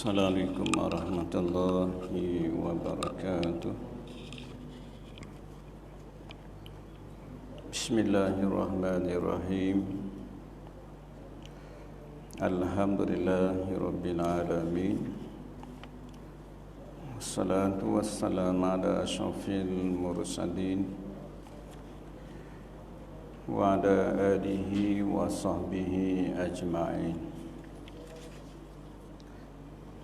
Assalamualaikum warahmatullahi wabarakatuh. Bismillahirrahmanirrahim. Alhamdulillahi rabbil alamin. Wassalatu wassalamu ala asyrafil mursalin wa ala alihi wa sahbihi ajma'in.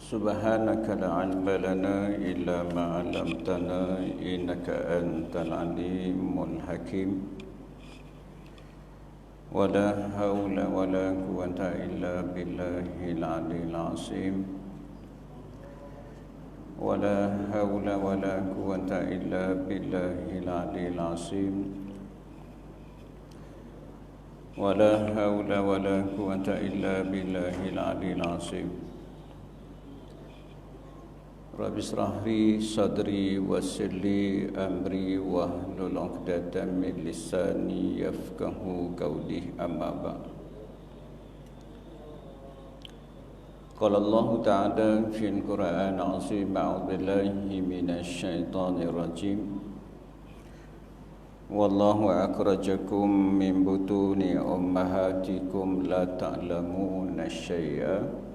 Subhanaka la ilma lana illa ma 'allamtana innaka antal alimul hakim. Wala haula wala quwwata illa billahil aliyil azim. Wala haula wala quwwata illa billahil aliyil azim. Wala haula wala quwwata illa billahil aliyil azim. Rabbi israh li sadri wassir li amri wahlul 'uqdatam min lisani yafqahu qawli, amma ba'd. Qala Allah Ta'ala fil Qur'an al-'azim, a'udzu billahi minasy syaithanir rajim. Wallahu akhrajakum min butuni ummahatikum la ta'lamuna syai'a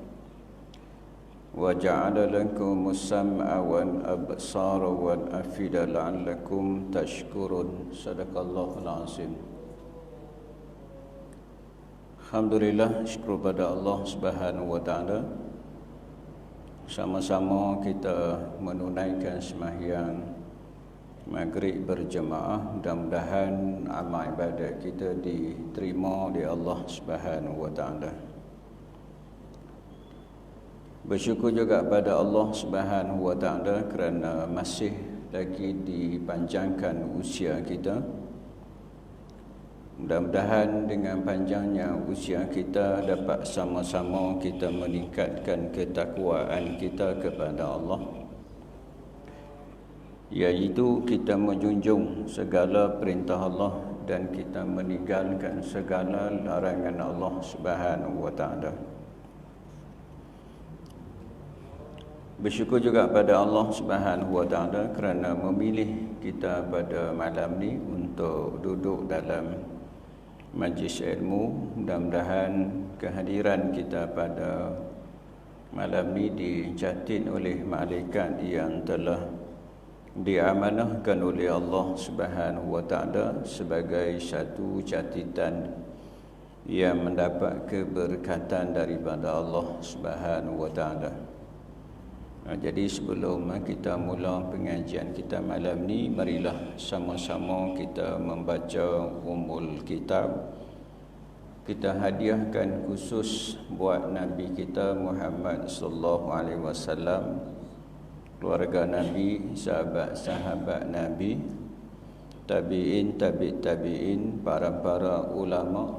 wa ja'ala lakumus sam'a wal absara wal afida la'allakum tashkurun. Sadaqallahul azim. Alhamdulillah, syukur pada Allah Subhanahu wa taala. Sama-sama kita menunaikan sembahyang maghrib berjemaah. Mudah-mudahan amal ibadat kita diterima oleh Allah Subhanahu wa taala. Bersyukur juga pada Allah Subhanahu wa taala kerana masih lagi dipanjangkan usia kita. Mudah-mudahan dengan panjangnya usia kita dapat sama-sama kita meningkatkan ketakwaan kita kepada Allah, iaitu kita menjunjung segala perintah Allah dan kita meninggalkan segala larangan Allah Subhanahu wa taala. Bersyukur juga pada Allah Subhanahu wa taala kerana memilih kita pada malam ni untuk duduk dalam majlis ilmu. Mudah-mudahan kehadiran kita pada malam ni dicatat oleh malaikat yang telah diamanahkan oleh Allah Subhanahu wa taala sebagai satu catatan yang mendapat keberkatan daripada Allah Subhanahu wa taala. Jadi sebelum kita mula pengajian kita malam ni, marilah sama-sama kita membaca Ummul Kitab. Kita hadiahkan khusus buat Nabi kita Muhammad sallallahu alaihi wasallam, keluarga Nabi, sahabat-sahabat Nabi, tabi'in, tabi'in, para ulama,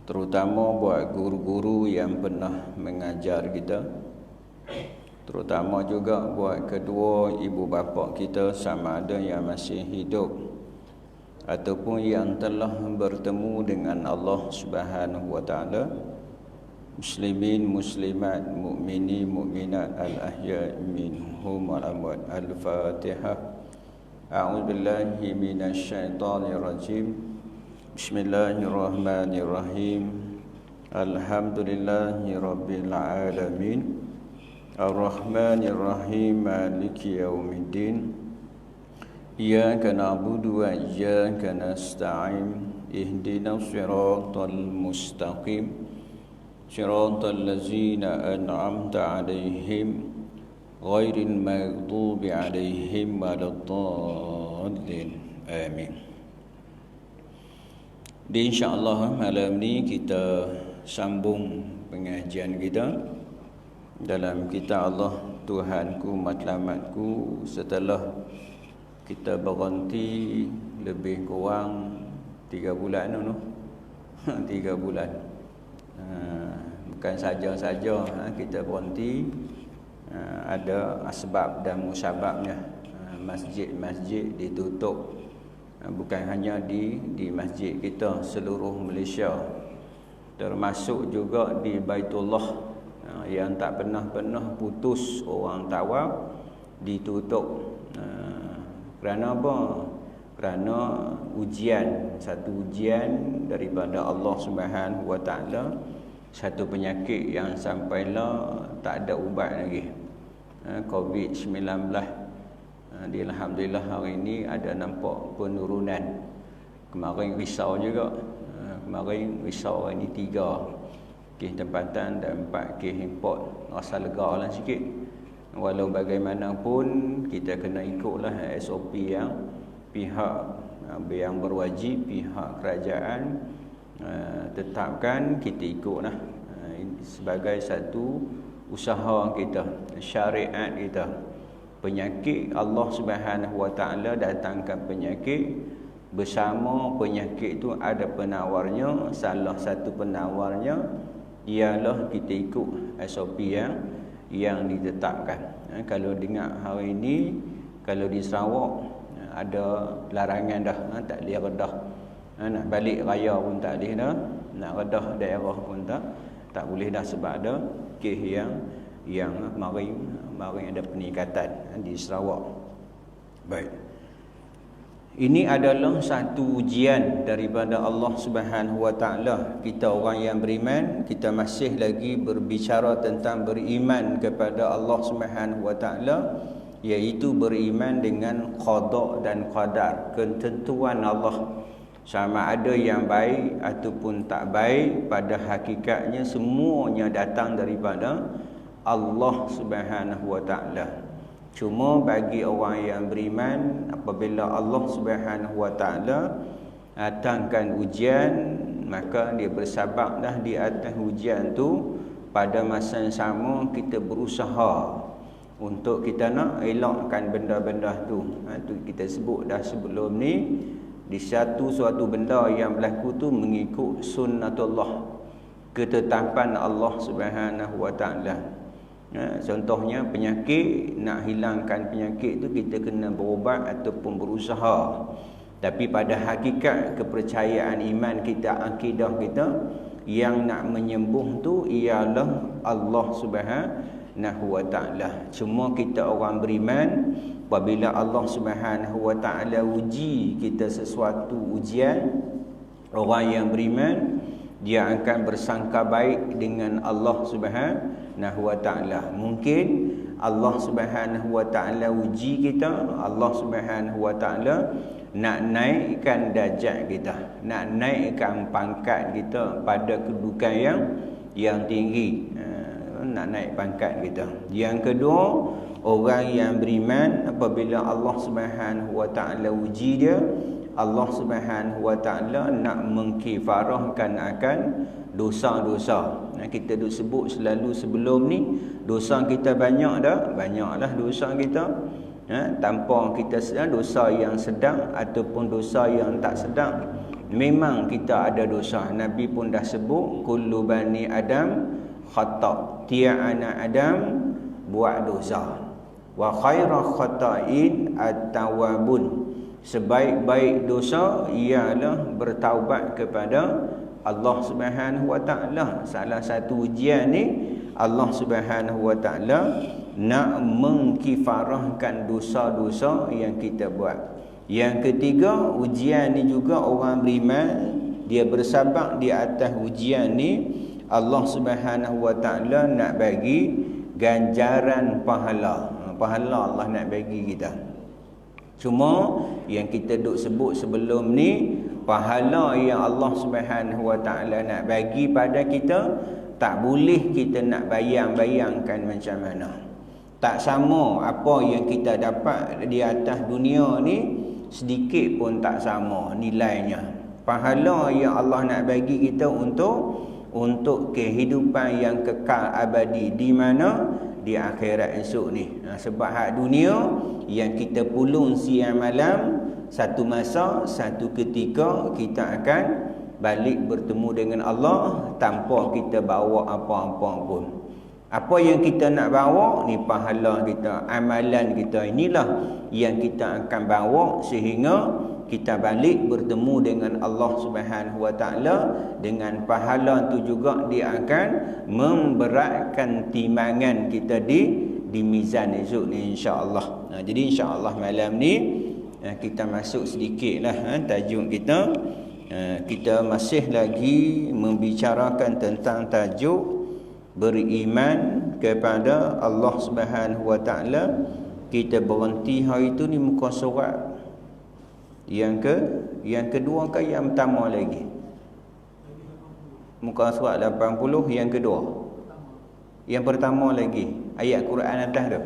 terutama buat guru-guru yang pernah mengajar kita, terutama juga buat kedua ibu bapa kita sama ada yang masih hidup ataupun yang telah bertemu dengan Allah Subhanahu wa taala, muslimin, muslimat, mukminin, mukminat, al-ahya' minhum wal amwat. Al-Fatihah. A'udzu billahi minasy syaithanir rajim. Bismillahirrahmanirrahim. Alhamdulillahi rabbil alamin. Ar-Rahmanir-Rahim, Maliki Yaumiddin. Iyyaka na'budu wa iyyaka nasta'in. Ihdinas siratal mustaqim. Siratal ladzina an'amta 'alaihim ghairil maghdubi 'alaihim waladdallin. Amin. Insya-Allah malam ni kita sambung pengajian kita dalam kitab Allah Tuhanku Matlamatku, setelah kita berhenti lebih kurang 3 bulan tu. 3 bulan. Bukan saja-saja kita berhenti, ada asbab dan musababnya. Masjid-masjid ditutup, bukan hanya di masjid kita, seluruh Malaysia, termasuk juga di Baitullah Yang tak pernah putus orang tawaf ditutup. Kerana apa? Kerana ujian, satu ujian daripada Allah Subhanahu Wa Taala, satu penyakit yang sampailah tak ada ubat lagi, COVID-19. Alhamdulillah hari ini ada nampak penurunan. Kemarin risau juga. Kemarin risau hari ini 3 kes tempatan dan 4 kes import. Rasa lega lah sikit. Walau bagaimanapun kita kena ikutlah SOP yang pihak yang berwajib, pihak kerajaan tetapkan, kita ikutlah sebagai satu usaha kita, syariat kita. Penyakit Allah Subhanahu Wa Taala datangkan penyakit, bersama penyakit itu ada penawarnya. Salah satu penawarnya ialah kita ikut SOP yang ditetapkan. Kalau dengar hari ini, kalau di Sarawak ada larangan dah, tak boleh redah. Nak balik raya pun tak boleh dah, nak redah daerah pun tak boleh dah, sebab ada kes yang kemarin ada peningkatan di Sarawak. Baik. Ini adalah satu ujian daripada Allah Subhanahu Wa Taala. Kita orang yang beriman, kita masih lagi berbicara tentang beriman kepada Allah Subhanahu Wa Taala, iaitu beriman dengan qada dan qadar, ketentuan Allah. Sama ada yang baik ataupun tak baik, pada hakikatnya semuanya datang daripada Allah Subhanahu Wa Taala. Cuma bagi orang yang beriman, apabila Allah Subhanahu Wa Taala datangkan ujian, maka dia bersabarlah di atas ujian tu. Pada masa yang sama kita berusaha untuk kita nak elakkan benda-benda tu. Tu kita sebut dah sebelum ni, di suatu benda yang berlaku tu mengikut sunnatullah, ketetapan Allah Subhanahu Wa Taala. Contohnya penyakit, nak hilangkan penyakit tu kita kena berubat ataupun berusaha. Tapi pada hakikat kepercayaan iman kita, akidah kita, yang nak menyembuh tu ialah Allah Subhanahu Wa Taala. Cuma kita orang beriman, apabila Allah Subhanahu Wa Taala uji kita sesuatu ujian, orang yang beriman dia akan bersangka baik dengan Allah Subhanahu Wa Taala. Mungkin Allah Subhanahu Wa Taala uji kita, Allah Subhanahu Wa Taala nak naikkan darjat kita, nak naikkan pangkat kita pada kedudukan yang tinggi, nak naik pangkat kita. Yang kedua, orang yang beriman apabila Allah Subhanahu Wa Taala uji dia, Allah Subhanahu Wa Taala nak mengkifarahkan akan dosa-dosa. Kita duk sebut selalu sebelum ni, dosa kita banyak dah, banyaklah dosa kita. Tanpa kita sedar, dosa yang sedang ataupun dosa yang tak sedang, memang kita ada dosa. Nabi pun dah sebut, kullu bani Adam khata', tiap anak Adam buat dosa. Wa khairul khata'in at-tawwabun, sebaik-baik dosa ialah bertaubat kepada Allah Subhanahu Wa Taala. Salah satu ujian ni, Allah Subhanahu Wa Taala nak mengkifarahkan dosa-dosa yang kita buat. Yang ketiga, ujian ni juga orang beriman, dia bersabar di atas ujian ni, Allah Subhanahu Wa Taala nak bagi ganjaran pahala. Pahala Allah nak bagi kita. Cuma yang kita duk sebut sebelum ni, pahala yang Allah Subhanahu Wa Taala nak bagi pada kita, tak boleh kita nak bayang-bayangkan macam mana. Tak sama apa yang kita dapat di atas dunia ni, sedikit pun tak sama nilainya. Pahala yang Allah nak bagi kita untuk kehidupan yang kekal abadi di mana? Di akhirat esok ni. Sebab hak dunia yang kita pulung siang malam, satu masa, satu ketika kita akan balik bertemu dengan Allah tanpa kita bawa apa-apa pun. Apa yang kita nak bawa ni pahala kita, amalan kita, inilah yang kita akan bawa sehingga kita balik bertemu dengan Allah Subhanahu Wa Taala, dengan pahala tu juga dia akan memberatkan timbangan kita di mizan esok ni, insya-Allah. Jadi insya-Allah malam ni kita masuk sedikitlah tajuk kita. Kita masih lagi membicarakan tentang tajuk beriman kepada Allah Subhanahu Wa Taala. Kita berhenti hari itu ni muka surat yang kedua ke yang pertama lagi? Muka surat 80 yang kedua. Yang pertama lagi ayat Quran atas tu.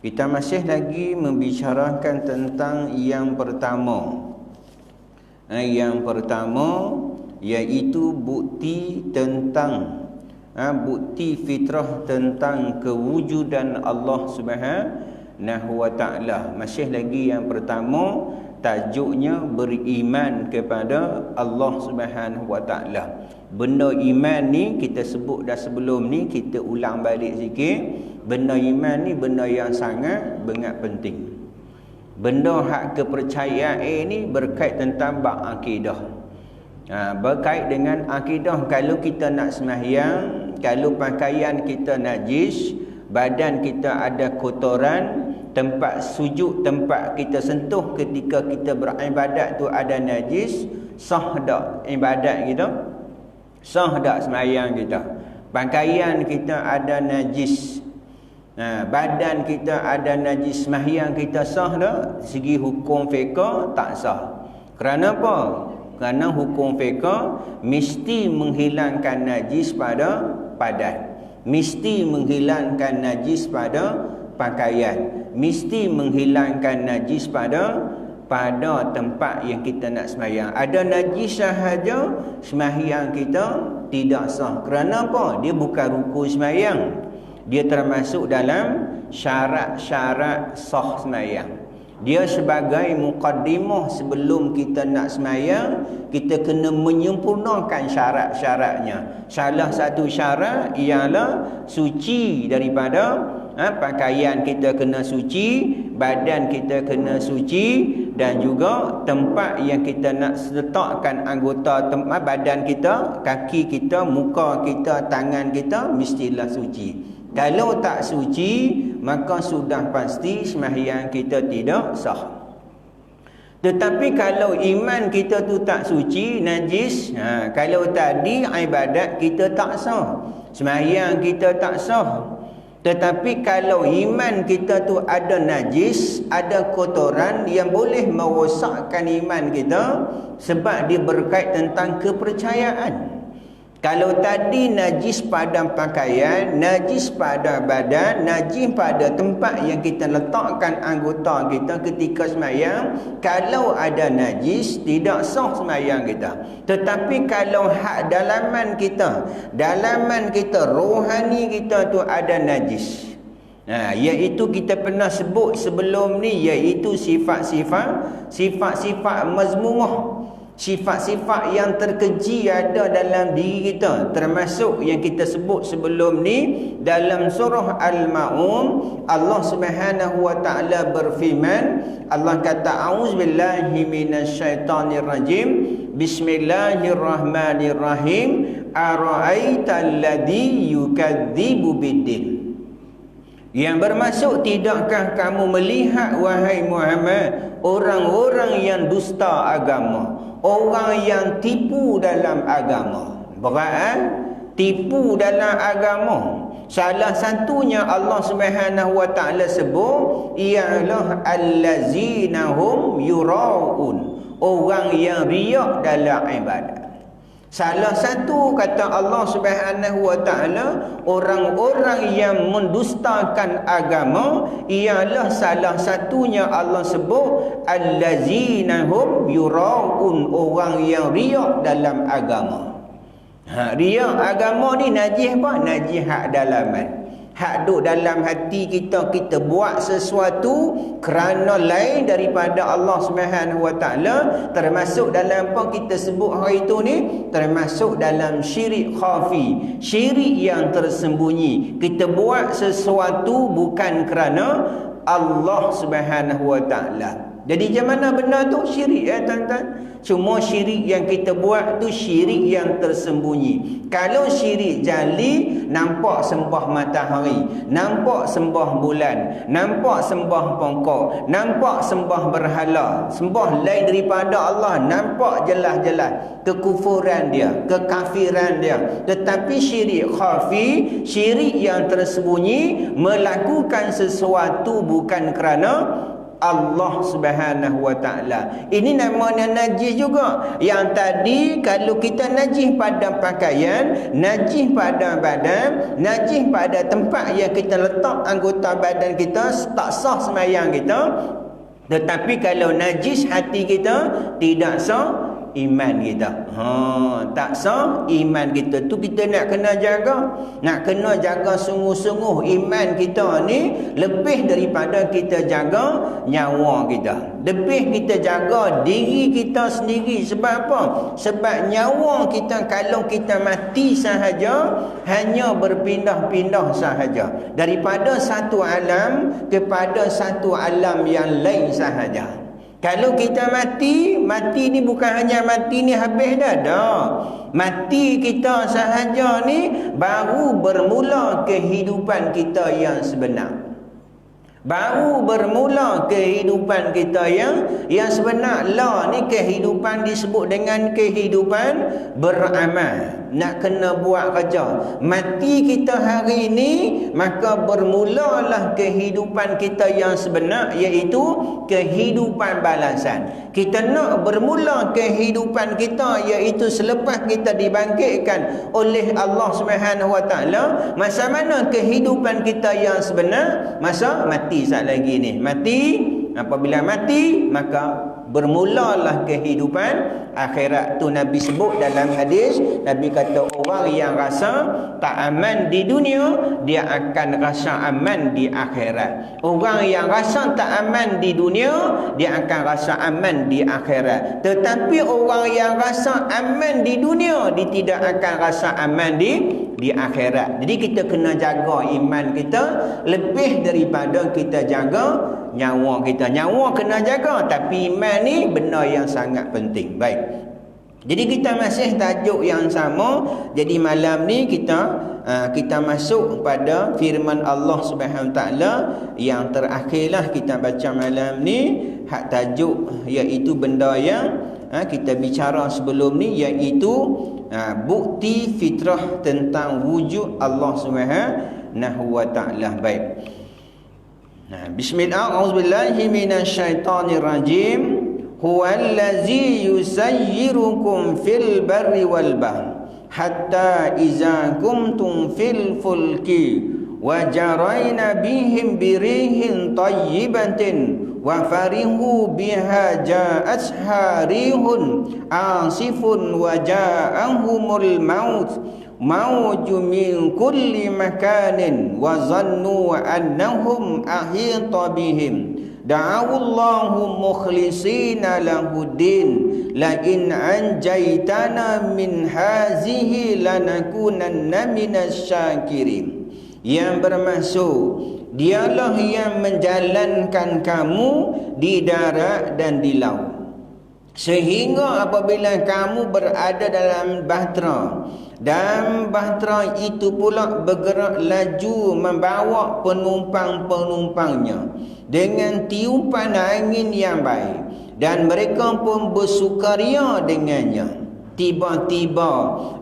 Kita masih lagi membicarakan tentang yang pertama. Yang pertama iaitu bukti tentang bukti fitrah tentang kewujudan Allah Subhanahu Wa Taala. Masih lagi yang pertama, tajuknya beriman kepada Allah Subhanahu Wa Taala. Benda iman ni kita sebut dah sebelum ni, kita ulang balik sikit. Benda iman ni benda yang sangat penting. Benda hak kepercayaan ni berkait tentang bab akidah. Berkait dengan akidah. Kalau kita nak sembahyang, kalau pakaian kita najis, badan kita ada kotoran, tempat sujud, tempat kita sentuh ketika kita beribadat tu ada najis, sah tak ibadat kita? Sah tak sembahyang kita? Pakaian kita ada najis, badan kita ada najis, sembahyang kita sah tak? Segi hukum fiqh tak sah. Kerana apa? Kerana hukum fiqh mesti menghilangkan najis pada badan, mesti menghilangkan najis pada pakaian, mesti menghilangkan najis pada tempat yang kita nak sembahyang. Ada najis sahaja, sembahyang kita tidak sah. Kerana apa? Dia bukan rukun sembahyang. Dia termasuk dalam syarat-syarat sah sembahyang. Dia sebagai muqaddimah sebelum kita nak sembahyang, kita kena menyempurnakan syarat-syaratnya. Salah satu syarat ialah suci daripada pakaian kita kena suci, badan kita kena suci, dan juga tempat yang kita nak letakkan anggota tempat badan kita, kaki kita, muka kita, tangan kita mestilah suci. Kalau tak suci, maka sudah pasti sembahyang kita tidak sah. Tetapi kalau iman kita tu tak suci, najis, kalau tadi ibadat kita tak sah, sembahyang kita tak sah. Tetapi kalau iman kita tu ada najis, ada kotoran yang boleh merosakkan iman kita, sebab dia berkait tentang kepercayaan. Kalau tadi najis pada pakaian, najis pada badan, najis pada tempat yang kita letakkan anggota kita ketika sembahyang, kalau ada najis tidak sah sembahyang kita. Tetapi kalau hak dalaman kita, rohani kita tu ada najis, iaitu kita pernah sebut sebelum ni, iaitu sifat-sifat mazmumah, sifat-sifat yang terkeji ada dalam diri kita, termasuk yang kita sebut sebelum ni dalam surah Al-Ma'un. Allah Subhanahu Wa Taala berfirman, Allah kata a'udzubillahi minasyaitonirrajim, bismillahirrahmanirrahim, ara'aital ladzi yukadzibu biddin. Yang bermaksud, tidakkah kamu melihat wahai Muhammad orang-orang yang dusta agama, orang yang tipu dalam agama. Berat tipu dalam agama. Salah satunya Allah Subhanahu Wa Taala sebut ialah allazina hum yuraun, orang yang riak dalam ibadat. Salah satu kata Allah Subhanahu Wa Taala, orang-orang yang mendustakan agama ialah salah satunya Allah sebut allazina hum yuraun, orang yang riak dalam agama. Riak agama ni najis apa? Najis hak dalaman. Hak duk dalam hati kita, kita buat sesuatu kerana lain daripada Allah Subhanahu Wa Taala, termasuk dalam apa kita sebut hari itu ni, termasuk dalam syirik khafi, syirik yang tersembunyi. Kita buat sesuatu bukan kerana Allah Subhanahu Wa Taala, Jadi macam mana benda tu? Syirik tuan-tuan. Cuma syirik yang kita buat tu syirik yang tersembunyi. Kalau syirik jali, nampak sembah matahari, nampak sembah bulan, nampak sembah pokok, nampak sembah berhala, sembah lain daripada Allah, nampak jelas-jelas kekufuran dia, kekafiran dia. Tetapi syirik khafi, syirik yang tersembunyi, melakukan sesuatu bukan kerana Allah Subhanahu wa ta'ala. Ini namanya najis juga. Yang tadi kalau kita najis pada pakaian, najis pada badan, najis pada tempat yang kita letak anggota badan kita, tak sah sembahyang kita. Tetapi kalau najis hati kita, tidak sah iman kita. Tak sah iman kita. Tu kita nak kena jaga. Nak kena jaga sungguh-sungguh iman kita ni, lebih daripada kita jaga nyawa kita. Lebih kita jaga diri kita sendiri. Sebab apa? Sebab nyawa kita kalau kita mati sahaja, hanya berpindah-pindah sahaja. Daripada satu alam kepada satu alam yang lain sahaja. Kalau kita mati, mati ni bukan hanya mati ni habis dah. Mati kita sahaja ni baru bermula kehidupan kita yang sebenar. Baru bermula kehidupan kita yang sebenar. Lah ni kehidupan disebut dengan kehidupan beramal. Nak kena buat kerja. Mati kita hari ini, maka bermulalah kehidupan kita yang sebenar, iaitu kehidupan balasan. Kita nak bermula kehidupan kita, iaitu selepas kita dibangkitkan oleh Allah Subhanahu wa ta'ala. Masa mana kehidupan kita yang sebenar? Masa mati saat lagi ni. Mati, apabila mati, maka bermulalah kehidupan akhirat. Tu Nabi sebut dalam hadis. Nabi kata orang yang rasa tak aman di dunia, dia akan rasa aman di akhirat. Orang yang rasa tak aman di dunia, dia akan rasa aman di akhirat. Tetapi orang yang rasa aman di dunia, dia tidak akan rasa aman di akhirat. Jadi kita kena jaga iman kita lebih daripada kita jaga nyawa kita. Nyawa kena jaga, tapi iman ni benda yang sangat penting. Baik. Jadi kita masih tajuk yang sama. Jadi malam ni kita masuk pada firman Allah Subhanahu taala yang terakhirlah kita baca malam ni. Hak tajuk iaitu benda yang kita bicara sebelum ni, iaitu bukti fitrah tentang wujud Allah Subhanahu wa taala. Baik. Bismillah, a'udzubillahi minasyaitonirrajim. Huwallazi yusayyirukum fil barri wal bahr hatta iza kuntum fil fulki wa jarayna bihim birihin tayyibatin wa farihu biha ja'atha rihun asifun wa ja'ahumul maut mauju min kulli makanin wa zannu annahum ahita bihim da'awallahu mukhlisina lahuddin la in anjaytana min hazihi lanakunanna minasyakirin. Yang bermaksud, dialah yang menjalankan kamu di darat dan di laut, sehingga apabila kamu berada dalam bahtera, dan bahtera itu pula bergerak laju membawa penumpang-penumpangnya dengan tiupan angin yang baik, dan mereka pun bersukaria dengannya. Tiba-tiba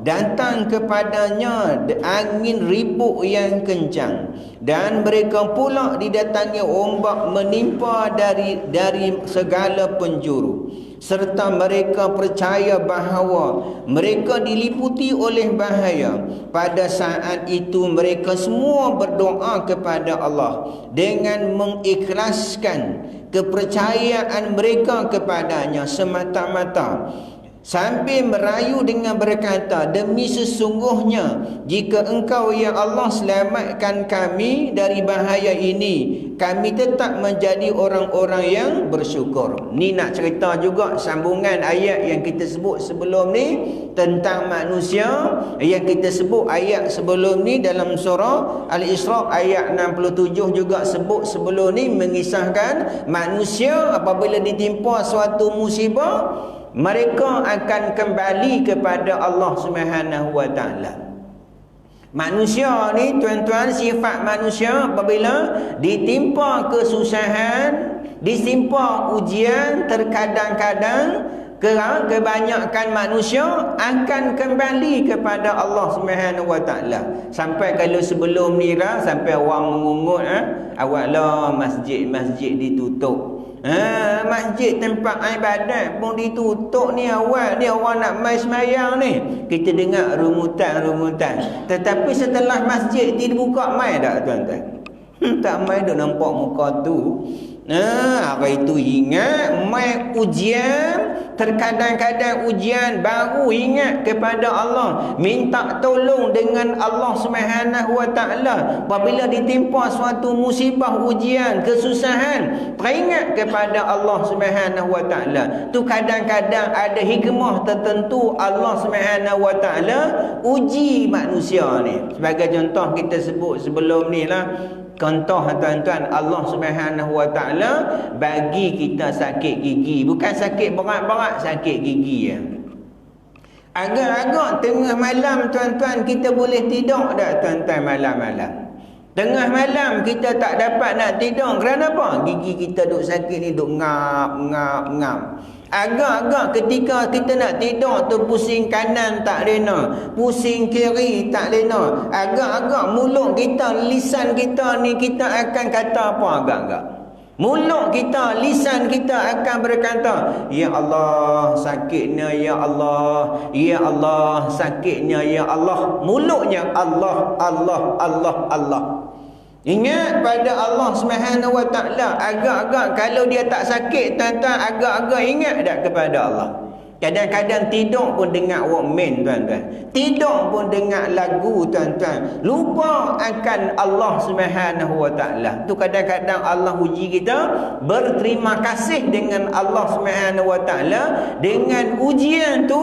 datang kepadanya angin ribut yang kencang, dan mereka pula didatangi ombak menimpa dari segala penjuru. Serta mereka percaya bahawa mereka diliputi oleh bahaya. Pada saat itu mereka semua berdoa kepada Allah dengan mengikhlaskan kepercayaan mereka kepadanya semata-mata. sambil merayu dengan berkata, demi sesungguhnya jika engkau ya Allah selamatkan kami dari bahaya ini, kami tetap menjadi orang-orang yang bersyukur. Ni nak cerita juga sambungan ayat yang kita sebut sebelum ni tentang manusia, yang kita sebut ayat sebelum ni dalam surah Al-Isra ayat 67 juga sebut sebelum ni, mengisahkan manusia apabila ditimpa suatu musibah, mereka akan kembali kepada Allah Subhanahu wa taala. Manusia ni tuan-tuan, sifat manusia apabila ditimpa kesusahan, ditimpa ujian, terkadang-kadang kebanyakan manusia akan kembali kepada Allah Subhanahu wa taala. Sampai kalau sebelum ni lah, sampai orang mengungut awaklah masjid-masjid ditutup. Masjid tempat ibadat pun ditutup ni awal ni, orang nak mai sembahyang ni kita dengar rumutan. Tetapi setelah masjid dibuka mai tak tuan-tuan? Tak mai dah nampak muka tu. Hari itu ingat mai ujian, terkadang-kadang ujian baru ingat kepada Allah, minta tolong dengan Allah Subhanahu wa taala. Apabila ditimpa suatu musibah, ujian, kesusahan, teringat kepada Allah Subhanahu wa taala. Tu kadang-kadang ada hikmah tertentu Allah Subhanahu wa taala uji manusia ni. Sebagai contoh kita sebut sebelum ni lah, contoh tuan-tuan, Allah Subhanahu wa taala bagi kita sakit gigi, bukan sakit berat-berat, sakit gigi ya. Agak-agak tengah malam tuan-tuan, kita boleh tidur tak tuan-tuan malam-malam? Tengah malam kita tak dapat nak tidur. Kerana apa? Gigi kita duk sakit ni, duk ngap. Agak-agak ketika kita nak tidur tu, pusing kanan tak lena, pusing kiri tak lena. Agak-agak mulut kita, lisan kita ni, kita akan kata apa agak-agak? Mulut kita, lisan kita akan berkata, ya Allah sakitnya, ya Allah, ya Allah sakitnya, ya Allah. Mulutnya Allah, Allah, Allah, Allah. Ingat pada Allah Subhanahu wa taala. Agak-agak kalau dia tak sakit tuan-tuan, agak-agak ingat tak kepada Allah. Kadang-kadang tidur pun dengar wakmen tuan-tuan, tidur pun dengar lagu tuan-tuan, lupa akan Allah Subhanahu wa taala. Tu kadang-kadang Allah uji kita, berterima kasih dengan Allah Subhanahu wa taala. Dengan ujian tu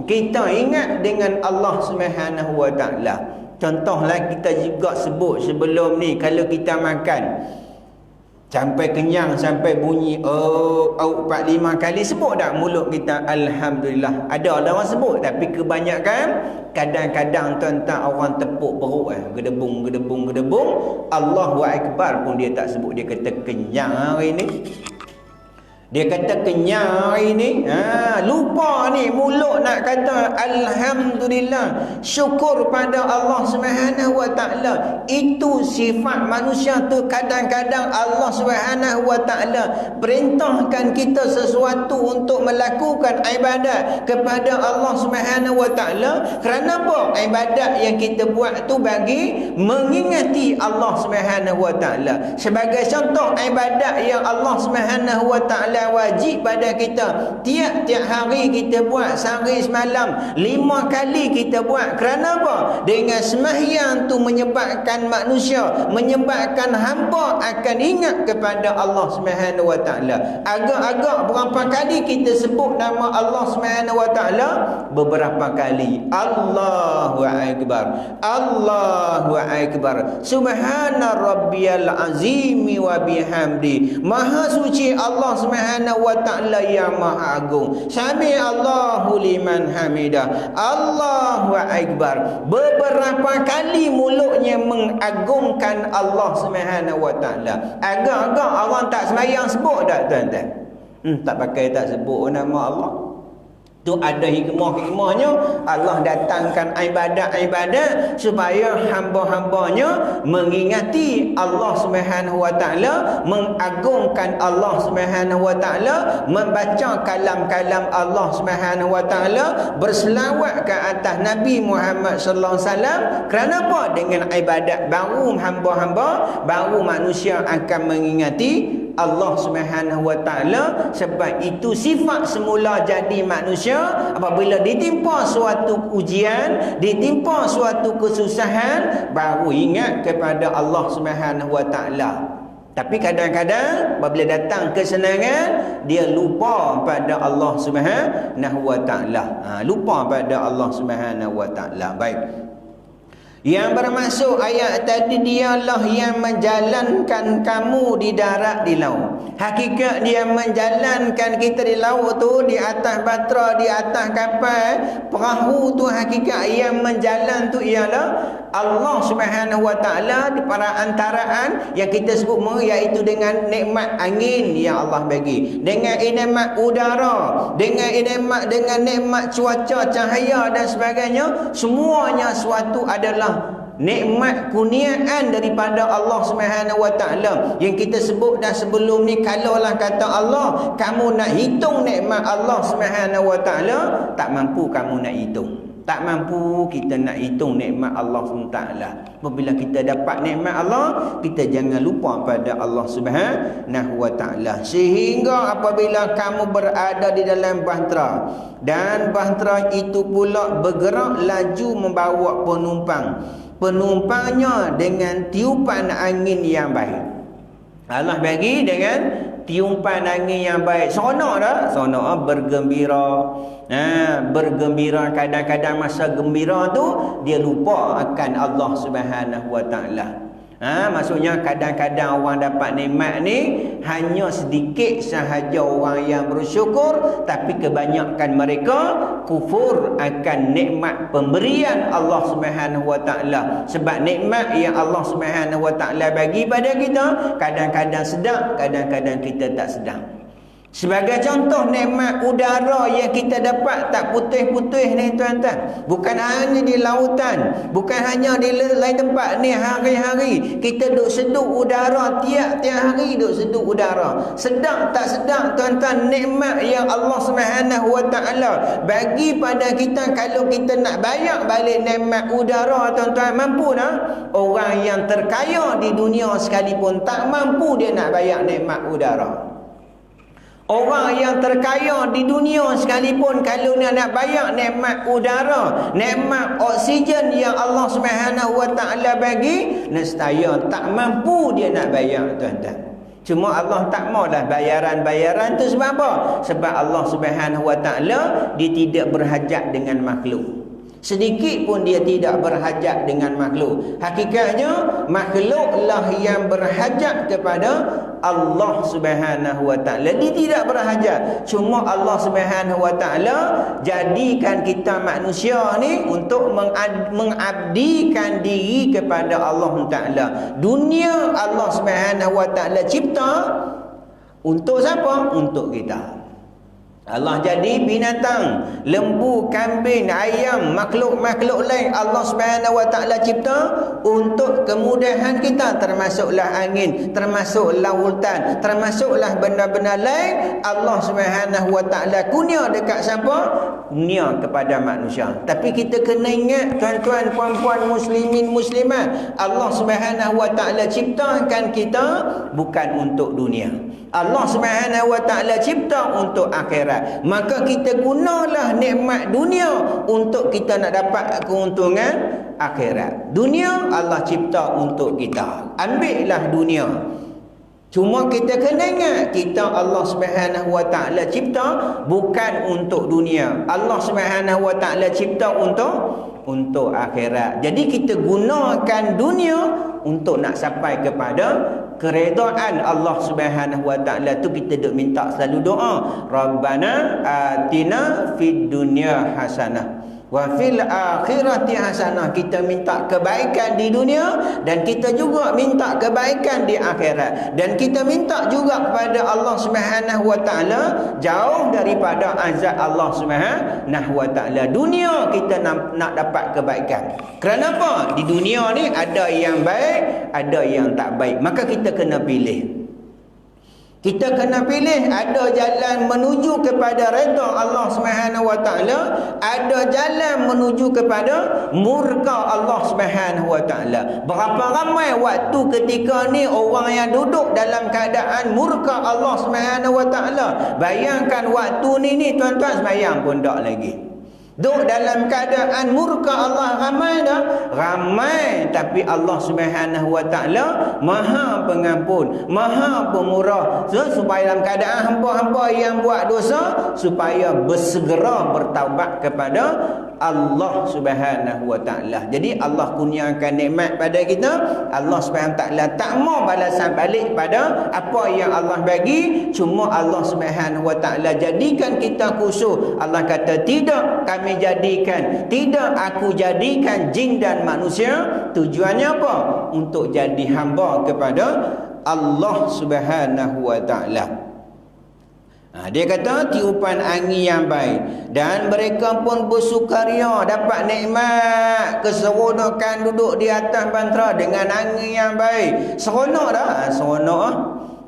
kita ingat dengan Allah Subhanahu wa taala. Contohlah kita juga sebut sebelum ni, kalau kita makan sampai kenyang, sampai bunyi 4-5 kali, sebut tak mulut kita Alhamdulillah? Ada orang sebut, tapi kebanyakan kadang-kadang tuan-tuan orang tepuk perut gedebung Allahu Akbar pun dia tak sebut. Dia kata kenyang hari ni, dia kata kenyang hari ni. Lupa ni mulut nak kata Alhamdulillah, syukur pada Allah Subhanahu wa taala. Itu sifat manusia tu. Kadang-kadang Allah Subhanahu wa taala perintahkan kita sesuatu untuk melakukan ibadat kepada Allah Subhanahu wa taala. Kerana apa? Ibadat yang kita buat tu bagi mengingati Allah Subhanahu wa taala. Sebagai contoh, ibadat yang Allah Subhanahu wa taala wajib pada kita, tiap-tiap hari kita buat, sehari semalam 5 kali kita buat. Kerana apa? Dengan sembahyang tu menyebabkan manusia, menyebabkan hamba akan ingat kepada Allah Subhanahu wa taala. Agak-agak berapa kali kita sebut nama Allah Subhanahu wa taala? Beberapa kali. Allahu Akbar, Allahu Akbar, Subhana rabbiyal azim wa bihamdi. Maha suci Allah Subhanahu wa ta'ala yang maha agung. Sami Allahu liman hamidah, Allahu Akbar. Beberapa kali mulutnya mengagungkan Allah Subhanahu wa ta'ala. Agak-agak orang tak sembahyang sebut tak tuan-tuan? Tak pakai tak sebut nama Allah. Tu ada hikmah-hikmahnya. Allah datangkan ibadat-ibadat supaya hamba-hambanya mengingati Allah Subhanahu wa taala, mengagungkan Allah Subhanahu wa taala, membaca kalam-kalam Allah Subhanahu wa taala, berselawat ke atas Nabi Muhammad sallallahu alaihi wasallam. Kerana apa? Dengan ibadat baru hamba-hamba, baru manusia akan mengingati Allah Subhanahu Wa Taala. Sebab itu sifat semula jadi manusia, apabila ditimpa suatu ujian, ditimpa suatu kesusahan, baru ingat kepada Allah Subhanahu Wa Taala. Tapi kadang-kadang apabila datang kesenangan, dia lupa pada Allah Subhanahu Wa Taala. Lupa pada Allah Subhanahu Wa Taala. Baik. Yang bermaksud ayat tadi, dialah yang menjalankan kamu di darat, di laut. Hakikat dia menjalankan kita di laut tu, di atas batra, di atas kapal, perahu tu, hakikat yang menjalan tu ialah Allah Subhanahu Wa Taala di perantaraan yang kita sebut iaitu dengan nikmat angin yang Allah bagi, dengan nikmat udara, dengan nikmat cuaca, cahaya dan sebagainya. Semuanya suatu adalah nikmat kurniaan daripada Allah Subhanahu Wa Taala yang kita sebut dah sebelum ni. Kalaulah kata Allah, kamu nak hitung nikmat Allah Subhanahu Wa Taala, tak mampu kamu nak hitung. Tak mampu kita nak hitung nikmat Allah SWT. Apabila kita dapat nikmat Allah, kita jangan lupa pada Allah Subhanahu Wa Taala. Sehingga apabila kamu berada di dalam bahtera, dan bahtera itu pula bergerak laju membawa penumpang, penumpangnya dengan tiupan angin yang baik. Allah bagi dengan tiupan angin yang baik. Sonok dah, sonok bergembira. Bergembira, kadang-kadang masa gembira tu dia lupa akan Allah Subhanahu Wa Taala. Maksudnya kadang-kadang orang dapat nikmat ni hanya sedikit sahaja orang yang bersyukur, tapi kebanyakan mereka kufur akan nikmat pemberian Allah Subhanahu Wa Taala. Sebab nikmat yang Allah Subhanahu Wa Taala bagi pada kita kadang-kadang sedap, kadang-kadang kita tak sedap. Sebagai contoh, nikmat udara yang kita dapat tak putih-putih ni tuan-tuan. Bukan hanya di lautan, bukan hanya di lain tempat ni, hari-hari kita duk seduh udara, tiap-tiap hari duk seduh udara. Sedap tak sedap tuan-tuan, nikmat yang Allah Subhanahu Wa Taala bagi pada kita. Kalau kita nak bayar balik nikmat udara tuan-tuan, mampu tak? Orang yang terkaya di dunia sekalipun tak mampu dia nak bayar nikmat udara. Orang yang terkaya di dunia sekalipun, kalau dia nak bayar nikmat udara, nikmat oksigen yang Allah Subhanahu Wa Taala bagi, nescaya tak mampu dia nak bayar tuan-tuan. Cuma Allah tak maulah bayaran-bayaran tu. Sebab apa? Sebab Allah Subhanahu Wa Taala dia tidak berhajat dengan makhluk. Sedikit pun dia tidak berhajat dengan makhluk. Hakikatnya makhluklah yang berhajat kepada Allah Subhanahu Wa Taala. Dia tidak berhajat. Cuma Allah Subhanahu Wa Taala jadikan kita manusia ni untuk mengabdikan diri kepada Allah Taala. Dunia Allah Subhanahu Wa Taala cipta untuk siapa? Untuk kita. Allah jadi binatang, lembu, kambing, ayam, makhluk-makhluk lain Allah Subhanahu Wa Taala cipta untuk kemudahan kita, termasuklah angin, termasuklah lautan, termasuklah benda-benda lain. Allah Subhanahu Wa Taala kurnia dekat siapa? Kurnia kepada manusia. Tapi kita kena ingat tuan-tuan, puan-puan, muslimin, muslimat, Allah Subhanahu Wa Taala ciptakan kita bukan untuk dunia. Allah Subhanahu Wa Taala cipta untuk akhirat. Maka kita gunalah nikmat dunia untuk kita nak dapat keuntungan akhirat. Dunia Allah cipta untuk kita. Ambillah dunia. Cuma kita kena ingat, kita Allah Subhanahu Wa Taala cipta bukan untuk dunia. Allah Subhanahu Wa Taala cipta untuk akhirat. Jadi kita gunakan dunia untuk nak sampai kepada keredaan Allah Subhanahu Wa Taala. Tu kita duk minta selalu doa, Rabbana atina fid dunya hasanah wa fil akhirati hasanah. Kita minta kebaikan di dunia dan kita juga minta kebaikan di akhirat. Dan kita minta juga kepada Allah Subhanahu Wa Taala jauh daripada azab Allah Subhanahu Wa Taala. Dunia kita nak dapat kebaikan. Kerana apa? Di dunia ni ada yang baik, ada yang tak baik. Maka kita kena pilih. Kita kena pilih, ada jalan menuju kepada redha Allah Subhanahu Wa Taala, ada jalan menuju kepada murka Allah Subhanahu Wa Taala. Berapa ramai waktu ketika ni orang yang duduk dalam keadaan murka Allah Subhanahu Wa Taala. Bayangkan waktu ni tuan-tuan sembahyang pun tak lagi. Duduk dalam keadaan murka Allah ramai dah? Ramai, tapi Allah Subhanahu Wa Taala Maha Pengampun, Maha Pemurah. Supaya dalam keadaan hamba-hamba yang buat dosa, supaya bersegera bertaubat kepada Allah Subhanahu Wa Taala. Jadi Allah kurniakan nikmat pada kita, Allah Subhanahu Wa Taala tak mau balasan balik pada apa yang Allah bagi, cuma Allah Subhanahu Wa Taala jadikan kita khusyuk. Allah kata, tidak kami jadikan, tidak aku jadikan jin dan manusia. Tujuannya apa? Untuk jadi hamba kepada Allah Subhanahu Wa Taala. Dia kata tiupan angin yang baik, dan mereka pun bersukaria dapat nikmat keseronokan duduk di atas bantera dengan angin yang baik. Seronok dah, seronok.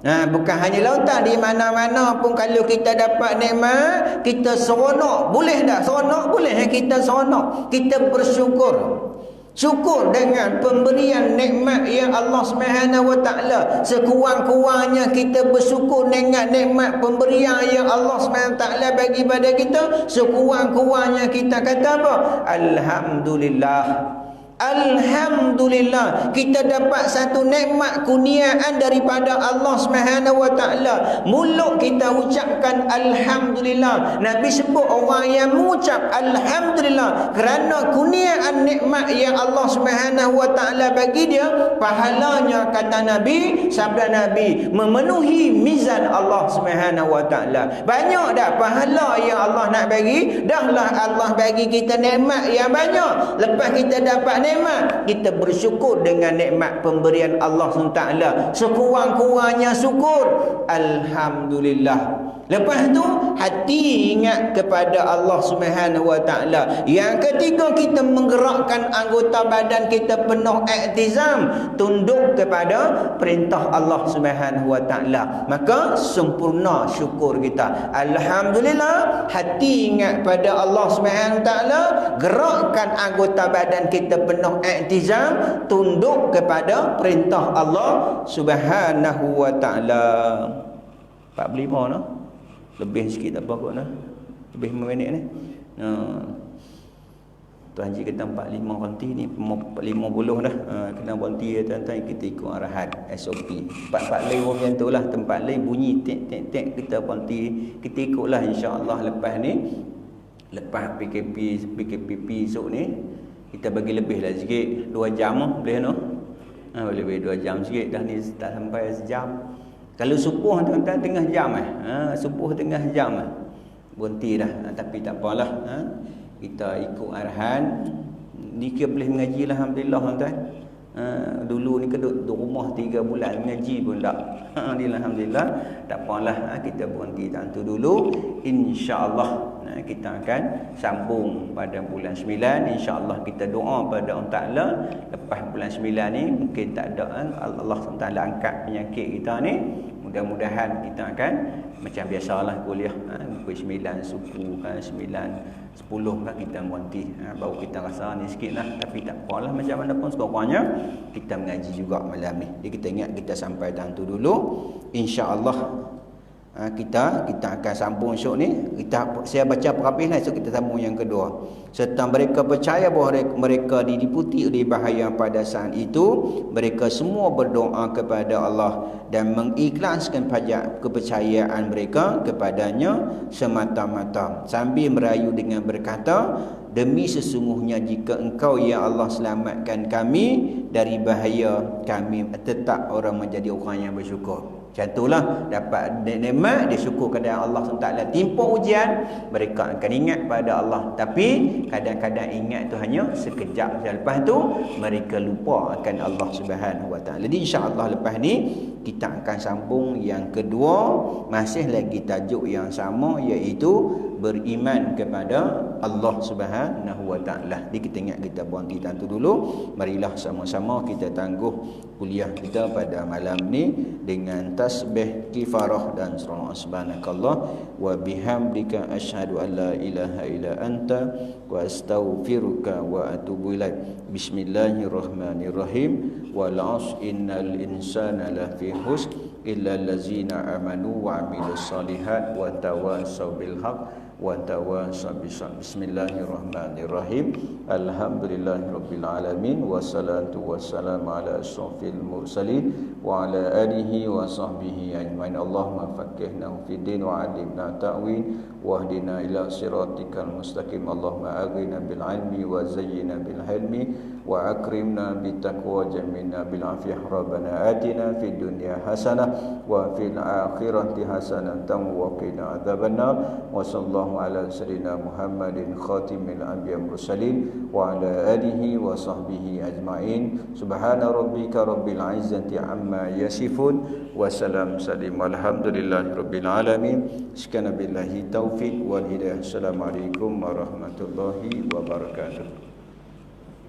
Bukan hanya lautan, di mana-mana pun kalau kita dapat nikmat, kita seronok. Boleh tak seronok? Boleh kita seronok. Kita bersyukur. Syukur dengan pemberian nikmat yang Allah Subhanahu Wa Taala. Sekurang-kurangnya kita bersyukur dengan nikmat pemberian yang Allah Subhanahu Wa Taala bagi pada kita. Sekurang-kurangnya kita kata apa? Alhamdulillah. Alhamdulillah, kita dapat satu nikmat kurniaan daripada Allah Subhanahu Wa Taala. Mulut kita ucapkan alhamdulillah. Nabi sebut orang yang mengucap alhamdulillah kerana kurniaan nikmat yang Allah Subhanahu Wa Taala bagi dia, pahalanya kata Nabi, sabda Nabi, memenuhi mizan Allah Subhanahu Wa Taala. Banyak dah pahala yang Allah nak bagi. Dahlah Allah bagi kita nikmat yang banyak. Lepas kita dapat nikmat, kita bersyukur dengan nikmat pemberian Allah SWT. Sekurang-kurangnya syukur, alhamdulillah. Lepas tu hati ingat kepada Allah Subhanahu Wa Taala. Yang ketiga, kita menggerakkan anggota badan kita penuh iktizam, tunduk kepada perintah Allah Subhanahu Wa Taala. Maka sempurna syukur kita. Alhamdulillah, hati ingat pada Allah Subhanahu Wa Taala, gerakkan anggota badan kita penuh iktizam, tunduk kepada perintah Allah Subhanahu Wa Taala. 45 noh. Lebih sikit tak apa kot nah. Lebih 5 minit ni. Tuan Haji kata 45 konti ni 50 dah. Kena berhenti tuan-tuan, kita ikut arahan SOP. 4 lain macam tu lah. Tempat lain bunyi tek kita berhenti, kita ikutlah insya-Allah. Lepas ni, lepas PKP esok ni, kita bagi lebih lah sikit, 2 jam boleh no. Boleh lebih 2 jam sikit. Dah ni tak sampai sejam. Kalau subuh tuan-tuan tengah jam subuh tengah jam berhenti dah. Tapi tak apalah, kita ikut arahan. Ni kita boleh mengaji lah, alhamdulillah tuan-tuan. Dulu ni keduduk rumah 3 bulan mengaji pun tak. Alhamdulillah, tak apalah, kita berhenti tentu dulu. InsyaAllah kita akan sambung pada bulan 9. InsyaAllah kita doa pada Allah Ta'ala. Lepas bulan 9 ni mungkin tak ada, Allah Ta'ala angkat penyakit kita ni. Mudah-mudahan kita akan macam biasalah kuliah, pukul 9 suku, 9 10 kan kita berhenti. Baru kita rasa ni sikit lah. Tapi tak apalah, macam mana pun sekurang-kurangnya kita mengaji juga malam ni. Jadi kita ingat kita sampai tahun tu dulu. InsyaAllah kita akan sambung esok ni. Saya baca perhabis lah, esok kita sambung yang kedua. Serta mereka percaya bahawa mereka diliputi oleh bahaya pada saat itu. Mereka semua berdoa kepada Allah dan mengikhlaskan kepercayaan mereka kepadanya semata-mata, sambil merayu dengan berkata, demi sesungguhnya jika engkau ya Allah selamatkan kami dari bahaya, kami tetap orang menjadi orang yang bersyukur. Macam itulah, dapat nikmat, dia syukur kepada Allah SWT. Timpa ujian, mereka akan ingat pada Allah. Tapi kadang-kadang ingat tu hanya sekejap. Lepas tu mereka lupa akan Allah SWT. Jadi insya-Allah lepas ni kita akan sambung yang kedua, masih lagi tajuk yang sama, iaitu beriman kepada Allah Subhanahu Wa Taala. Jadi kita ingat kita berhenti tentu dulu. Marilah sama-sama kita tangguh kuliah kita pada malam ni dengan tasbih, kifarah dan salawat. Subhanakallah wa bihamdika asyhadu an la ilaha illa anta wa astaghfiruka wa atubu ilaik. Bismillahirrahmanirrahim. Wal 'asr innal insana lafi khusr illa allazina amanu wa 'amilus solihat wa tawassaw bil haqq wa tawassaw bis sabr. Bismillahirrahmanirrahim. Alhamdulillahirabbil alamin wassalatu wassalamu ala asyrafil mursalin wa ala alihi wa sahbihi ajmain. Allahumma faqihna fid din wa 'allimna ta'wil wahdina ila siratikal mustaqim. Allahumma aghina bil ilmi wa zayyina bil hilmi wa akrimna bit taqwa jamilna bil afiyah. Rabbana atina fid dunya hasanah wa fil akhirati hasanatan wa qina adzabannar. Wa sallallahu ala sayyidina Muhammadin khatimil anbiya mursalin wa ala alihi wa sahbihi ajmain. Subhana rabbika rabbil izzati amma yasifun wa salam salim alhamdulillahi rabbil alamin. Sekana billahi taufiq wal hidayah. Assalamualaikum warahmatullahi wabarakatuh.